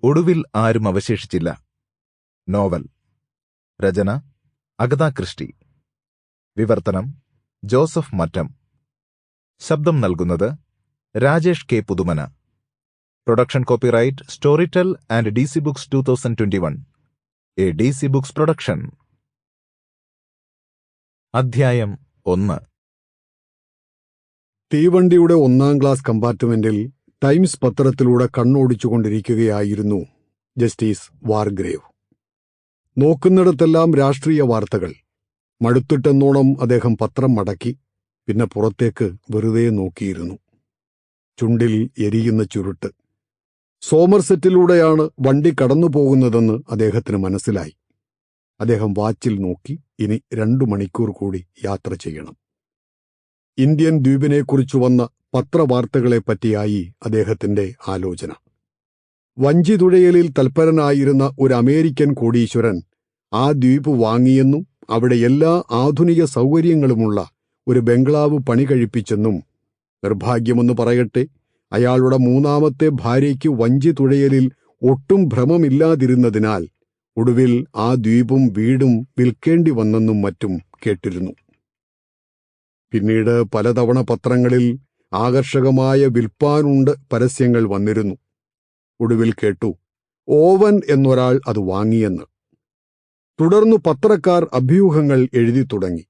ഒടുവിൽ ആരും അവശേഷിച്ചില്ല. നോവൽ. രചന അഗത ക്രിസ്റ്റി. വിവർത്തനം ജോസഫ് മറ്റം. ശബ്ദം നൽകുന്നത് Rajesh K Puthumana. Production copyright Storytel and DC Books 2021, a DC Books production. അധ്യായം 1. തീവണ്ടിയുടെ 1-ാം ക്ലാസ് കമ്പാർട്ട്മെന്റിൽ ടൈംസ് പത്രത്തിലൂടെ കണ്ണോടിച്ചുകൊണ്ടിരിക്കുകയായിരുന്നു ജസ്റ്റിസ് വാർഗ്രേവ്. നോക്കുന്നിടത്തെല്ലാം രാഷ്ട്രീയ വാർത്തകൾ. മടുത്തിട്ടെന്നോണം അദ്ദേഹം പത്രം മടക്കി. പിന്നെ പുറത്തേക്ക് വെറുതെ നോക്കിയിരുന്നു. ചുണ്ടിൽ എരിയുന്ന ചുരുട്ട്. സോമർസെറ്റിലൂടെയാണ് വണ്ടി കടന്നുപോകുന്നതെന്ന് അദ്ദേഹത്തിന് മനസ്സിലായി. അദ്ദേഹം വാച്ചിൽ നോക്കി. ഇനി 2 മണിക്കൂർ കൂടി യാത്ര ചെയ്യണം. ഇന്ത്യൻ ദ്വീപിനെക്കുറിച്ചു വന്ന പത്രവാർത്തകളെപ്പറ്റിയായി അദ്ദേഹത്തിന്റെ ആലോചന. വഞ്ചിതുഴയലിൽ തൽപരനായിരുന്ന ഒരു അമേരിക്കൻ കോടീശ്വരൻ ആ ദ്വീപ് വാങ്ങിയെന്നും അവിടെ എല്ലാ ആധുനിക സൗകര്യങ്ങളുമുള്ള ഒരു ബംഗ്ലാവ് പണി കഴിപ്പിച്ചെന്നും, നിർഭാഗ്യമെന്ന് പറയട്ടെ, അയാളുടെ 3ാമത്തെ ഭാര്യയ്ക്ക് വഞ്ചിതുഴയലിൽ ഒട്ടും ഭ്രമമില്ലാതിരുന്നതിനാൽ ഒടുവിൽ ആ ദ്വീപും വീടും വിൽക്കേണ്ടി വന്നെന്നും മറ്റും കേട്ടിരുന്നു. പിന്നീട് പലതവണ പത്രങ്ങളിൽ ആകർഷകമായ വിൽപ്പാനുണ്ട് പരസ്യങ്ങൾ വന്നിരുന്നു. ഒടുവിൽ കേട്ടു ഓവൻ എന്നൊരാൾ അത് വാങ്ങിയെന്ന്. തുടർന്നു പത്രക്കാർ അഭ്യൂഹങ്ങൾ എഴുതി തുടങ്ങി.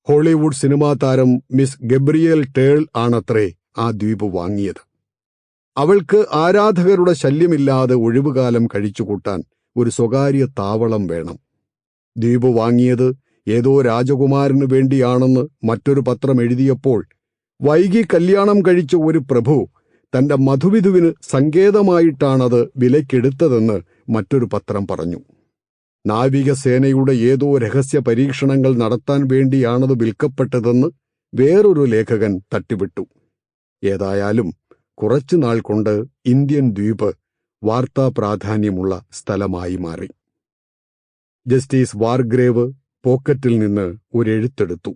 ഹോളിവുഡ് സിനിമാ താരം മിസ് ഗബ്രിയേൽ ടേൾ ആണത്രേ ആ ദ്വീപ് വാങ്ങിയത്. അവൾക്ക് ആരാധകരുടെ ശല്യമില്ലാതെ ഒഴിവുകാലം കഴിച്ചുകൂട്ടാൻ ഒരു സ്വകാര്യ താവളം വേണം. ദ്വീപ് വാങ്ങിയത് ഏതോ രാജകുമാരനു വേണ്ടിയാണെന്ന് മറ്റൊരു പത്രം എഴുതിയപ്പോൾ, വൈകി കല്യാണം കഴിച്ച ഒരു പ്രഭു തന്റെ മധുവിധുവിന് സങ്കേതമായിട്ടാണത് വിലക്കെടുത്തതെന്ന് മറ്റൊരു പത്രം പറഞ്ഞു. നാവികസേനയുടെ ഏതോ രഹസ്യ പരീക്ഷണങ്ങൾ നടത്താൻ വേണ്ടിയാണത് വിൽക്കപ്പെട്ടതെന്ന് വേറൊരു ലേഖകൻ തട്ടിവിട്ടു. ഏതായാലും കുറച്ചുനാൾ കൊണ്ട് ഇന്ത്യൻ ദ്വീപ് വാർത്താ പ്രാധാന്യമുള്ള സ്ഥലമായി മാറി. ജസ്റ്റിസ് വാർഗ്രേവ് പോക്കറ്റിൽ നിന്ന് ഒരെഴുത്തെടുത്തു.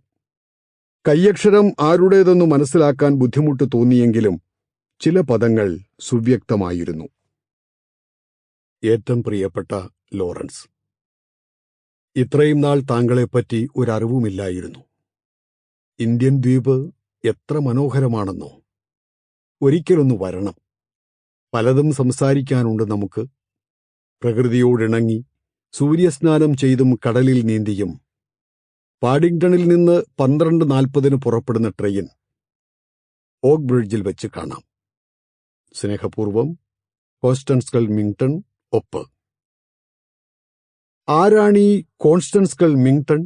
കയ്യക്ഷരം ആരുടേതെന്ന് മനസ്സിലാക്കാൻ ബുദ്ധിമുട്ട് തോന്നിയെങ്കിലും ചില പദങ്ങൾ സുവ്യക്തമായിരുന്നു. ഏറ്റവും പ്രിയപ്പെട്ട ലോറൻസ്, ഇത്രയും നാൾ താങ്കളെപ്പറ്റി ഒരറിവുമില്ലായിരുന്നു. ഇന്ത്യൻ ദ്വീപ് എത്ര മനോഹരമാണെന്നോ. ഒരിക്കലൊന്ന് വരണം. പലതും സംസാരിക്കാനുണ്ട് നമുക്ക്. പ്രകൃതിയോടിണങ്ങി സൂര്യസ്നാനം ചെയ്തും കടലിൽ നീന്തിയും പാഡിംഗ്ടണിൽ നിന്ന് 12:40 പുറപ്പെടുന്ന ട്രെയിൻ ഓക്ക് ബ്രിഡ്ജിൽ വെച്ച് കാണാം. സ്നേഹപൂർവം, കോൺസ്റ്റൻസ് മിങ്ടൺ. ഒപ്പ്. ആരാണീ കോൺസ്റ്റൻസ് മിങ്ടൺ?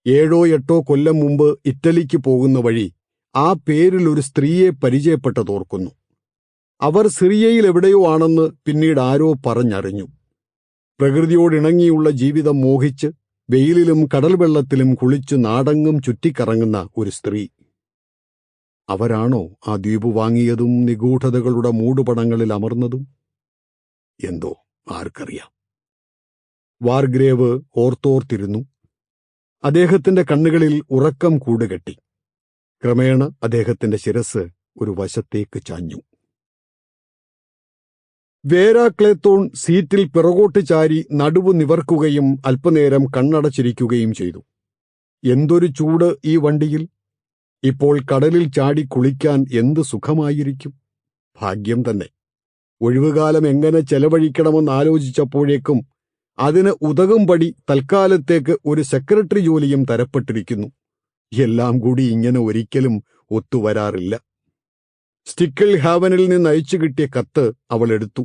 7-8 കൊല്ലം മുമ്പ് ഇറ്റലിക്ക് പോകുന്ന വഴി ആ പേരിൽ ഒരു സ്ത്രീയെ പരിചയപ്പെട്ടതോർക്കുന്നു. അവർ സിറിയയിൽ എവിടെയോ ആണെന്ന് പിന്നീട് ആരോ പറഞ്ഞറിഞ്ഞു. പ്രകൃതിയോടിണങ്ങിയുള്ള ജീവിതം മോഹിച്ച് വെയിലിലും കടൽ വെള്ളത്തിലും കുളിച്ചു നാടെങ്ങും ചുറ്റിക്കറങ്ങുന്ന ഒരു സ്ത്രീ. അവരാണോ ആ ദ്വീപ് വാങ്ങിയതും നിഗൂഢതകളുടെ മൂടുപടങ്ങളിൽ അമർന്നതും? എന്തോ ആർക്കറിയാം. വാർഗ്രേവ് ഓർത്തോർത്തിരുന്നു. അദ്ദേഹത്തിന്റെ കണ്ണുകളിൽ ഉറക്കം കൂടുകെട്ടി. ക്രമേണ അദ്ദേഹത്തിന്റെ ശിരസ് ഒരു വശത്തേക്ക് ചാഞ്ഞു. വേരാക്ലേത്തോൺ സീറ്റിൽ പിറകോട്ട് ചാരി നടുവ് നിവർക്കുകയും അല്പനേരം കണ്ണടച്ചിരിക്കുകയും ചെയ്തു. എന്തൊരു ചൂട് ഈ വണ്ടിയിൽ! ഇപ്പോൾ കടലിൽ ചാടി കുളിക്കാൻ എന്ത് സുഖമായിരിക്കും! ഭാഗ്യം തന്നെ. ഒഴിവുകാലം എങ്ങനെ ചെലവഴിക്കണമെന്നാലോചിച്ചപ്പോഴേക്കും അതിന് ഉതകുംപടി തൽക്കാലത്തേക്ക് ഒരു സെക്രട്ടറി ജോലിയും തരപ്പെട്ടിരിക്കുന്നു. എല്ലാം കൂടി ഇങ്ങനെ ഒരിക്കലും ഒത്തുവരാറില്ല. സ്റ്റിക്കിൾ ഹാവനിൽ നിന്ന് അയച്ചു കിട്ടിയ കത്ത് അവൾ എടുത്തു.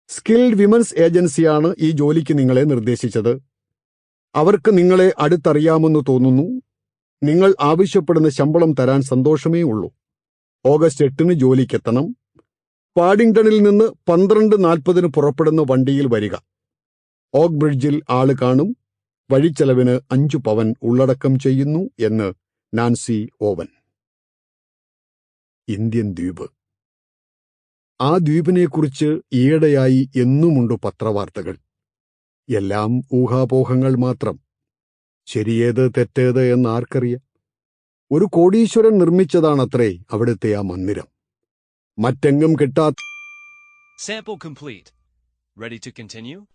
സ്കിൽഡ് വിമൻസ് ഏജൻസിയാണ് ഈ ജോലിക്ക് നിങ്ങളെ നിർദ്ദേശിച്ചത്. അവർക്ക് നിങ്ങളെ അടുത്തറിയാമെന്ന് തോന്നുന്നു. നിങ്ങൾ ആവശ്യപ്പെടുന്ന ശമ്പളം തരാൻ സന്തോഷമേ ഉള്ളൂ. ഓഗസ്റ്റ് 8 ജോലിക്കെത്തണം. പാഡിംഗ്ടണിൽ നിന്ന് 12:40 പുറപ്പെടുന്ന വണ്ടിയിൽ വരിക. ഓക്ക് ബ്രിഡ്ജിൽ ആള് കാണും. വഴിച്ചെലവിന് 5 പവൻ ഉള്ളടക്കം ചെയ്യുന്നു എന്ന് നാൻസി ഓവൻ. ഇന്ത്യൻ ദ്വീപ്. ആ ദ്വീപിനെക്കുറിച്ച് ഈയിടെയായി എന്നുമുണ്ട് പത്രവാർത്തകൾ. എല്ലാം ഊഹാപോഹങ്ങൾ മാത്രം. ശരിയേത് തെറ്റേത് എന്നാർക്കറിയാം. ഒരു കോടീശ്വരൻ നിർമ്മിച്ചതാണത്രേ അവിടുത്തെ ആ മന്ദിരം. മറ്റെങ്ങും കിട്ടാത്ത Sample complete. Ready to continue?